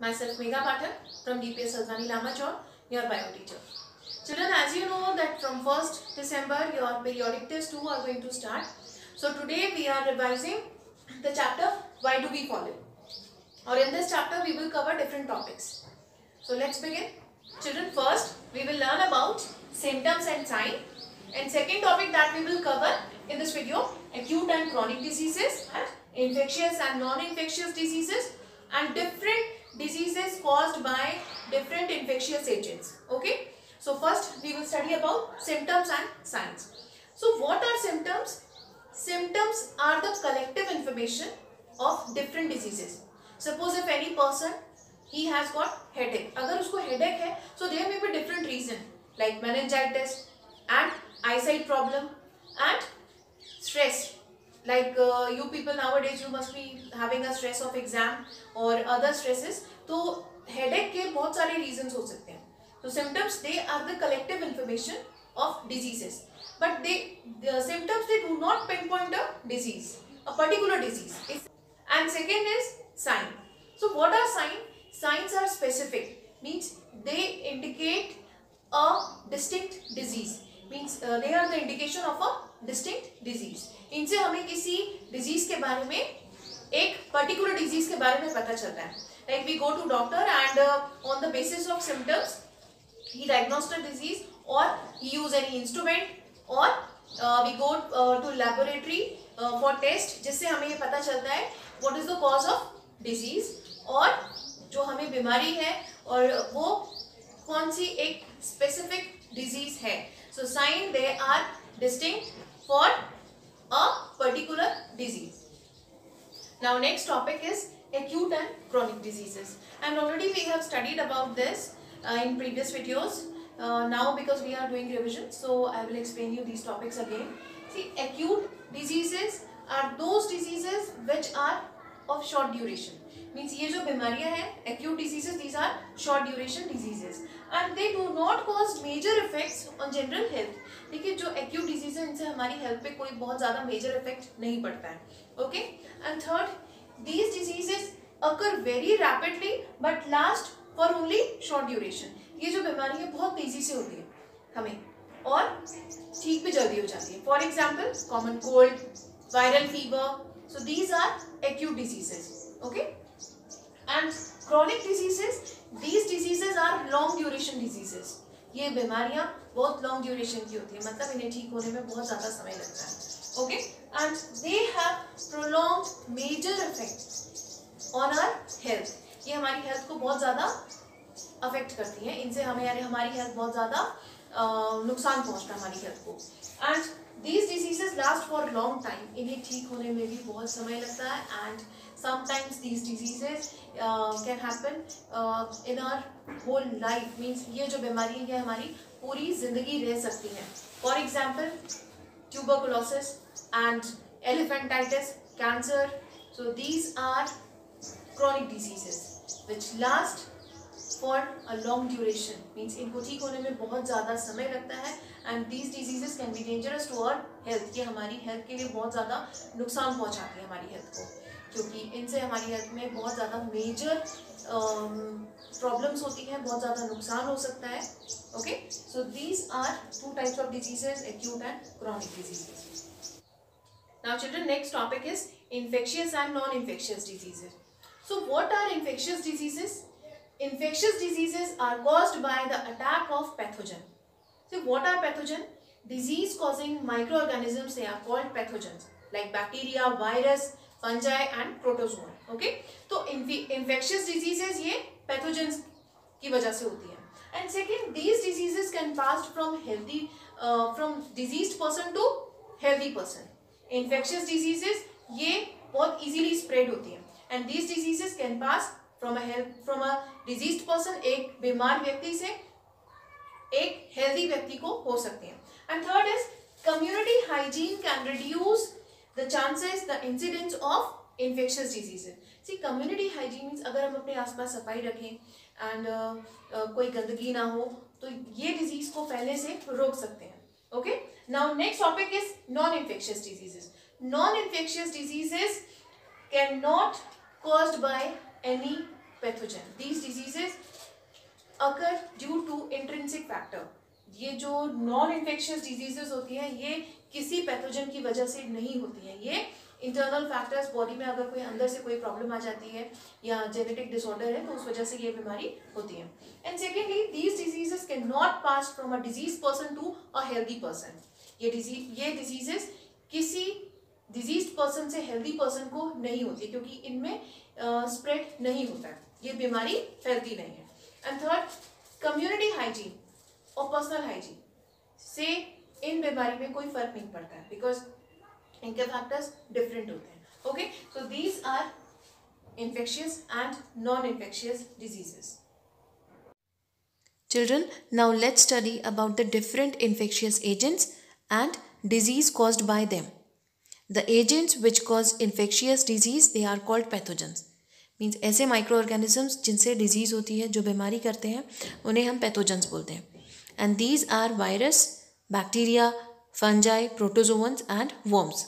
Myself Megha Pathak from DPS Salzani Lamachor, your bio teacher. Children, as you know that from 1st December your periodic tests 2 are going to start. So today we are revising the chapter Why Do We Fall In? Or in this chapter we will cover different topics. So let's begin. Children, first we will learn about symptoms and sign. And second topic that we will cover in this video, acute and chronic diseases, and infectious and non-infectious diseases, and different diseases caused by different infectious agents. Okay. So first we will study about symptoms and signs. So what are symptoms? Symptoms are the collective information of different diseases. Suppose if any person, he has got headache. अगर उसको headache है, so there may be different reason like meningitis and eyesight problem and stress. Like you people nowadays, you must be having a stress of exam or other stresses. तो headache के बहुत सारे reasons हो सकते हैं. So symptoms, they are the collective information of diseases. But the symptoms, they do not pinpoint a disease, a particular disease. And second is sign. So what are signs? Signs are specific, means they indicate a distinct disease. Means they are the indication of a distinct disease. इनसे हमें किसी disease के बारे में, एक particular disease के बारे में पता चलता है. Like we go to doctor and on the basis of symptoms, he diagnosed a disease, or he use any instrument, or we go to laboratory for test, जिससे हमें ये पता चलता है what is the cause of disease, और जो हमें बीमारी है और वो कौन सी एक specific disease है. So sign, they are distinct for a particular disease. Now next topic is acute and chronic diseases, and already we have studied about this in previous videos. Now because we are doing revision, so I will explain you these topics again. See, acute diseases are those diseases which are of short duration. Means ये जो बीमारियां हैं, acute diseases, these are short duration diseases and they do not cause major effects on general health. देखिए जो acute diseases हैं, इनसे हमारी health पे कोई बहुत ज़्यादा major effect नहीं पड़ता है. Okay? And third, these diseases occur very rapidly but last for only short duration. ये जो बीमारी है बहुत तेजी से होती है हमें और ठीक भी जल्दी हो जाती है. For example, common cold, viral fever. So these are acute diseases. Okay? And chronic diseases, these diseases are long duration diseases. ये बीमारियां बहुत long duration की होती है, मतलब इन्हें ठीक होने में बहुत ज़्यादा समय लगता है. Okay? And they have prolonged major effect on our health. ये हमारी health को बहुत ज़्यादा affect करती हैं. इनसे हमें यानी हमारी health बहुत ज़्यादा नुकसान पहुँचता है हमारी health को. And these diseases last for a long time. इन्हें ठीक होने में भी बहुत समय लगता है. And sometimes these diseases can happen in our whole life. Means ये जो बीमारी है हमारी पूरी जिंदगी रह सकती हैं. For example, tuberculosis and elephantitis, cancer. So these are chronic diseases which last for a long duration. Means इनको ठीक होने में बहुत ज़्यादा समय लगता है. And these diseases can be dangerous to our health. ये हमारी health के लिए बहुत ज़्यादा नुकसान पहुँचाती है हमारी health को, क्योंकि इनसे हमारी हेल्थ में बहुत ज़्यादा मेजर प्रॉब्लम्स होती हैं, बहुत ज़्यादा नुकसान हो सकता है. Okay, so these are two types of diseases, acute and chronic diseases. Now children, next topic is infectious and non-infectious diseases. So what are infectious diseases? Infectious diseases are caused by the attack of pathogen. So what are pathogen? Disease causing microorganisms, they are called pathogens, like bacteria, virus, fungi and protozoa. Okay, तो infectious diseases ये pathogens की वजह से होती है. And second, these diseases can pass from diseased person to healthy person. Infectious diseases ये बहुत easily spread होती है. And these diseases can pass from a diseased person, एक बीमार व्यक्ति से एक healthy व्यक्ति को हो सकते हैं. And third is community hygiene can reduce the chances, the incidence of infectious diseases. See, community hygiene means अगर हम अपने आसपास सफाई रखें and कोई गंदगी ना हो तो ये disease को फैलने से रोक सकते हैं. Okay? Now next topic is non-infectious diseases. Non-infectious diseases cannot caused by any pathogen. These diseases occur due to intrinsic factor. ये जो नॉन इन्फेक्शियस डिजीजेस होती हैं ये किसी पैथोजन की वजह से नहीं होती हैं, ये इंटरनल फैक्टर्स, बॉडी में अगर कोई अंदर से कोई प्रॉब्लम आ जाती है या जेनेटिक डिसऑर्डर है तो उस वजह से ये बीमारी होती है. And secondly, these diseases can not pass from a disease person to a healthy person. ये डिजीजेस किसी डिजीज पर्सन से हेल्दी पर्सन को नहीं होती क्योंकि इनमें स्प्रेड नहीं होता है, ये बीमारी फैलती नहीं है. एंड थर्ड, कम्युनिटी हाइजीन और पर्सनल हाइजीन से इन बीमारी में कोई फर्क नहीं पड़ता है बिकॉज इनके फैक्टर्स डिफरेंट होते हैं. Okay, so these are infectious and non-infectious diseases. Children, now let's study about the different infectious agents and disease caused by them. The agents which cause infectious disease, they are called pathogens. Means ऐसे microorganisms जिनसे disease होती है, जो बीमारी करते हैं, उन्हें हम pathogens बोलते हैं. And these are virus, bacteria, fungi, protozoans and worms.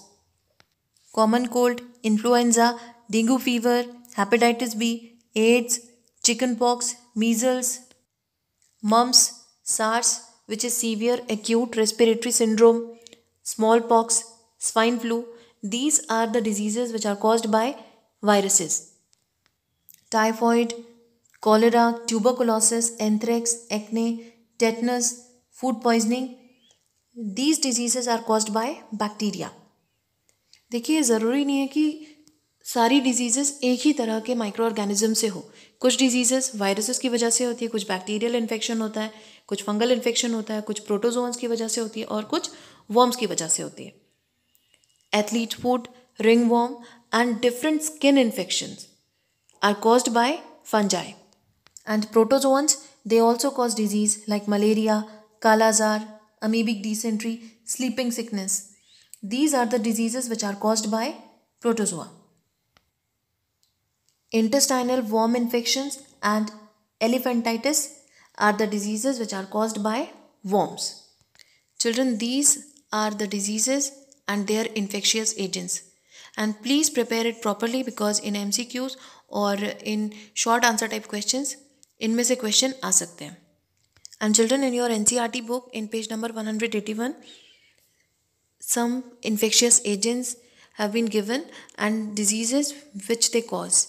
Common cold, influenza, dengue fever, hepatitis B, AIDS, chickenpox, measles, mumps, SARS, which is severe acute respiratory syndrome, smallpox, swine flu. These are the diseases which are caused by viruses. Typhoid, cholera, tuberculosis, anthrax, acne, tetanus, food poisoning. These diseases are caused by bacteria. देखिए, ज़रूरी नहीं है कि सारी diseases एक ही तरह के micro organism से हो. कुछ डिजीज़ेस वायरसेस की वजह से होती है, कुछ बैक्टीरियल इन्फेक्शन होता है, कुछ फंगल इन्फेक्शन होता है, कुछ प्रोटोजोन्स की वजह से होती है और कुछ वर्म्स की वजह से होती है. Athlete foot, ringworm and different skin infections are caused by fungi. And protozoans, they also cause disease like malaria, kala azar, amoebic dysentery, sleeping sickness. These are the diseases which are caused by protozoa. Intestinal worm infections and elephantitis are the diseases which are caused by worms. Children, these are the diseases and their infectious agents. And please prepare it properly because in MCQs or in short answer type questions, इनमें से question आ सकते हैं. And children, in your NCERT book in page number 181, some infectious agents have been given and diseases which they cause.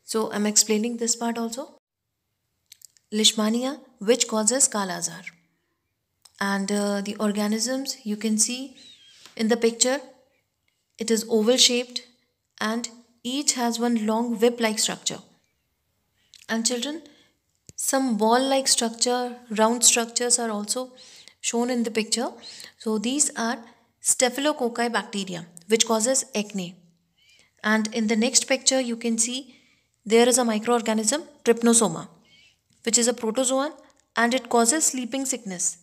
So I'm explaining this part also. Leishmania, which causes Kala-Azar. And the organisms you can see in the picture, it is oval shaped and each has one long whip-like structure. And children, some ball-like structure, round structures are also shown in the picture. So these are Staphylococci bacteria which causes acne. And in the next picture you can see there is a microorganism Trypanosoma which is a protozoan and it causes sleeping sickness.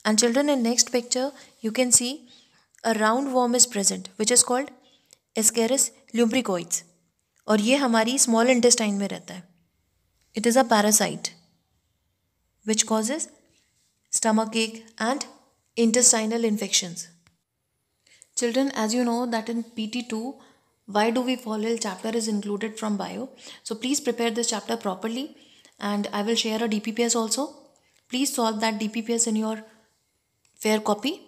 And children, in next picture you can see a round worm is present which is called Ascaris lumbricoides और ये हमारी small intestine में रहता है. It is a parasite which causes stomach ache and intestinal infections. Children, as you know that in PT2, why do we fall ill chapter is included from bio. So please prepare this chapter properly and I will share a DPPS also. Please solve that DPPS in your fair copy.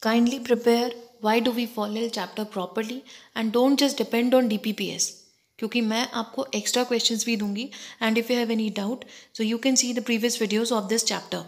Kindly prepare why do we fall ill chapter properly and don't just depend on DPPS. क्योंकि मैं आपको extra questions भी दूंगी and if you have any doubt, so you can see the previous videos of this chapter.